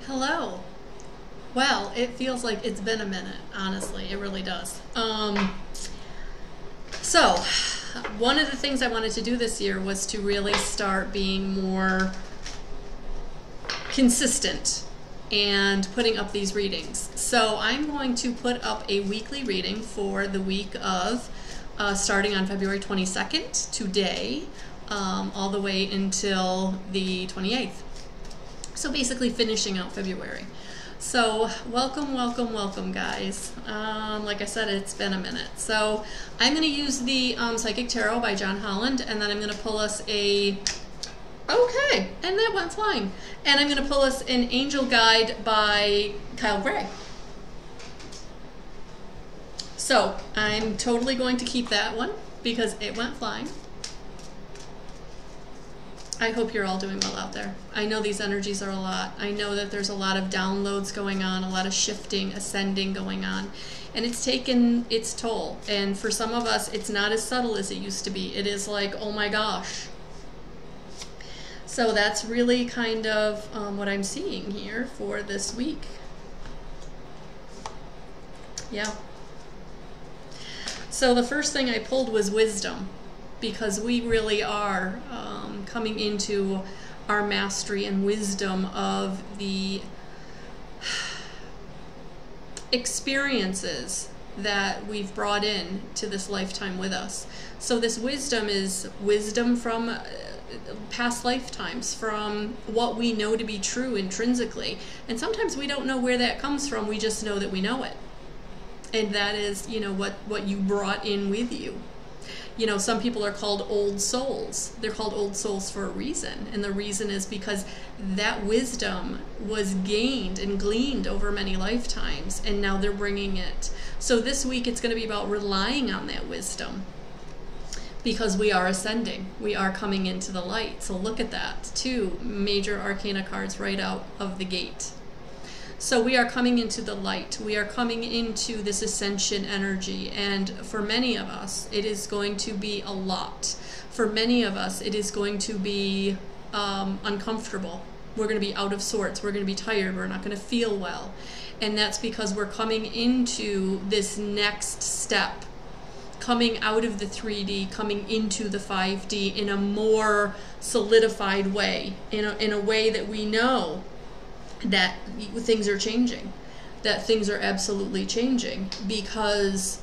Hello. Well, it feels like it's been a minute, honestly. It really does. So, one of the things I wanted to do this year was to really start being more consistent and putting up these readings. So I'm going to put up a weekly reading for the week of starting on February 22nd, today, all the way until the 28th. So basically finishing out February. So welcome, welcome, welcome, guys. Like I said, it's been a minute. So I'm going to use the Psychic Tarot by John Holland, and then I'm going to pull us a... Okay, and that went flying. And I'm going to pull us an Angel Guide by Kyle Gray. So I'm totally going to keep that one because it went flying. I hope you're all doing well out there. I know these energies are a lot. I know that there's a lot of downloads going on, a lot of shifting, ascending going on. And it's taken its toll. And for some of us, it's not as subtle as it used to be. It is like, oh my gosh. So that's really kind of what I'm seeing here for this week. Yeah. So the first thing I pulled was wisdom, because we really are coming into our mastery and wisdom of the experiences that we've brought in to this lifetime with us. So this wisdom is wisdom from past lifetimes, from what we know to be true intrinsically. And sometimes we don't know where that comes from, we just know that we know it. And that is, you know, what you brought in with you. You know, some people are called old souls. They're called old souls for a reason. And the reason is because that wisdom was gained and gleaned over many lifetimes, and now they're bringing it. So this week it's going to be about relying on that wisdom, because we are ascending. We are coming into the light. So look at that. 2 major arcana cards right out of the gate. So we are coming into the light. We are coming into this ascension energy. And for many of us, it is going to be a lot. For many of us, it is going to be uncomfortable. We're going to be out of sorts. We're going to be tired. We're not going to feel well. And that's because we're coming into this next step, coming out of the 3D, coming into the 5D in a more solidified way, in a way that we know that things are changing, that things are absolutely changing, because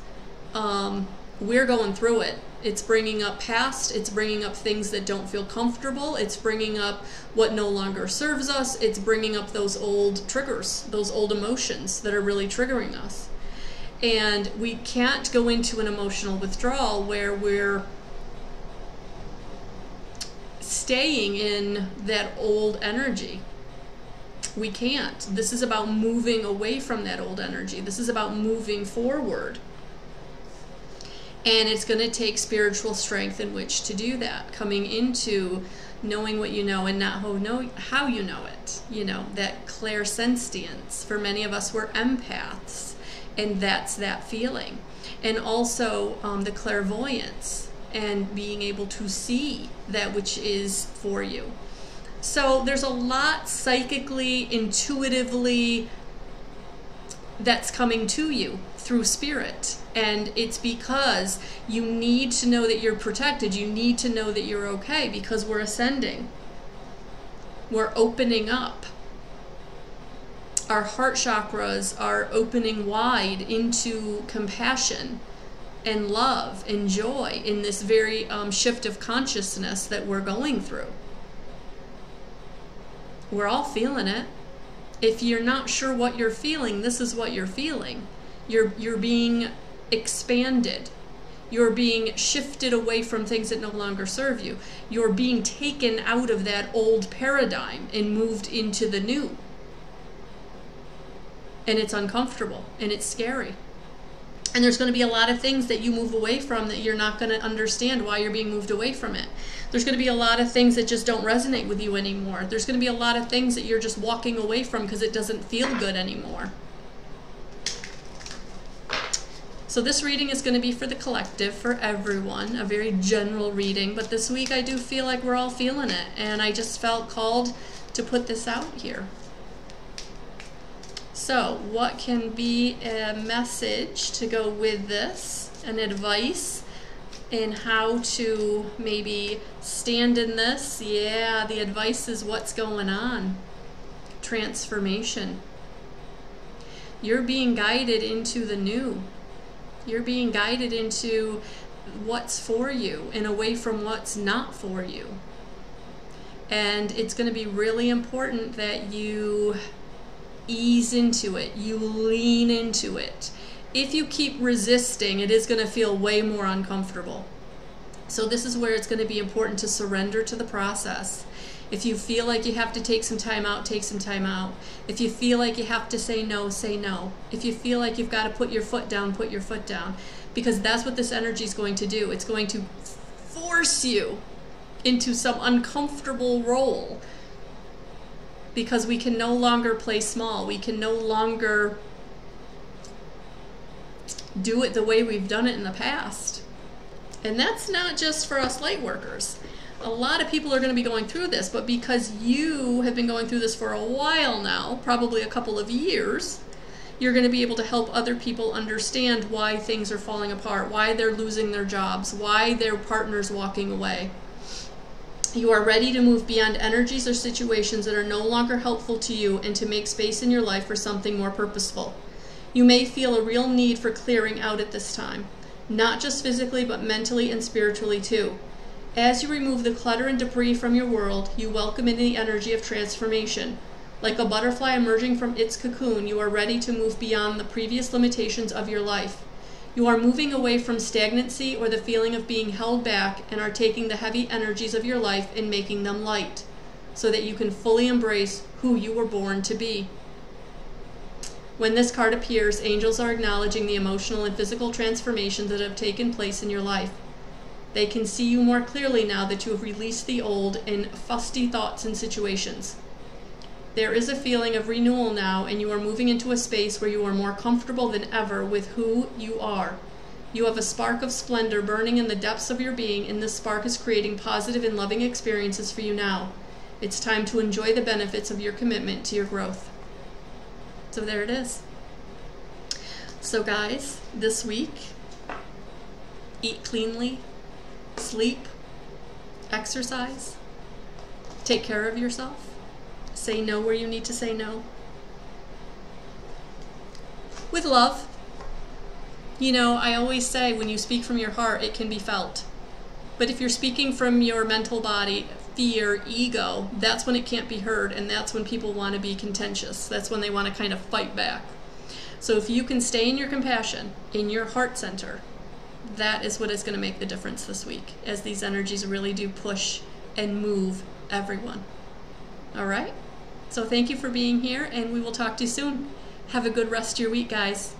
we're going through it. It's bringing up past, it's bringing up things that don't feel comfortable, it's bringing up what no longer serves us, it's bringing up those old triggers, those old emotions that are really triggering us. And we can't go into an emotional withdrawal where we're staying in that old energy. We can't. This is about moving away from that old energy. This is about moving forward. And it's going to take spiritual strength in which to do that. Coming into knowing what you know and not how you know it. You know, that clairsentience. For many of us, we're empaths. And that's that feeling. And also the clairvoyance and being able to see that which is for you. So there's a lot psychically, intuitively that's coming to you through spirit. And it's because you need to know that you're protected. You need to know that you're okay, because we're ascending. We're opening up. Our heart chakras are opening wide into compassion and love and joy in this very shift of consciousness that we're going through. We're all feeling it. If you're not sure what you're feeling, this is what you're feeling. You're being expanded. You're being shifted away from things that no longer serve you. You're being taken out of that old paradigm and moved into the new. And it's uncomfortable and it's scary. And there's going to be a lot of things that you move away from that you're not going to understand why you're being moved away from it. There's going to be a lot of things that just don't resonate with you anymore. There's going to be a lot of things that you're just walking away from because it doesn't feel good anymore. So this reading is going to be for the collective, for everyone, a very general reading. But this week I do feel like we're all feeling it. And I just felt called to put this out here. So what can be a message to go with this, an advice in how to maybe stand in this? Yeah, the advice is what's going on. Transformation. You're being guided into the new. You're being guided into what's for you and away from what's not for you. And it's going to be really important that you ease into it, you lean into it. If you keep resisting, it is going to feel way more uncomfortable. So this is where it's going to be important to surrender to the process. If you feel like you have to take some time out, take some time out. If you feel like you have to say no, say no. If you feel like you've got to put your foot down, put your foot down. Because that's what this energy is going to do. It's going to force you into some uncomfortable role. Because we can no longer play small. We can no longer do it the way we've done it in the past. And that's not just for us light workers. A lot of people are going to be going through this, but because you have been going through this for a while now, probably a couple of years, you're going to be able to help other people understand why things are falling apart, why they're losing their jobs, why their partner's walking away. You are ready to move beyond energies or situations that are no longer helpful to you and to make space in your life for something more purposeful. You may feel a real need for clearing out at this time, not just physically, but mentally and spiritually too. As you remove the clutter and debris from your world, you welcome in the energy of transformation. Like a butterfly emerging from its cocoon, you are ready to move beyond the previous limitations of your life. You are moving away from stagnancy or the feeling of being held back and are taking the heavy energies of your life and making them light, so that you can fully embrace who you were born to be. When this card appears, angels are acknowledging the emotional and physical transformations that have taken place in your life. They can see you more clearly now that you have released the old and fusty thoughts and situations. There is a feeling of renewal now, and you are moving into a space where you are more comfortable than ever with who you are. You have a spark of splendor burning in the depths of your being, and this spark is creating positive and loving experiences for you now. It's time to enjoy the benefits of your commitment to your growth. So there it is. So guys, this week, eat cleanly, sleep, exercise, take care of yourself, say no where you need to say no. With love. You know, I always say when you speak from your heart, it can be felt. But if you're speaking from your mental body, fear, ego, that's when it can't be heard, and that's when people want to be contentious. That's when they want to kind of fight back. So if you can stay in your compassion, in your heart center, that is what is going to make the difference this week, as these energies really do push and move everyone. All right? So thank you for being here, and we will talk to you soon. Have a good rest of your week, guys.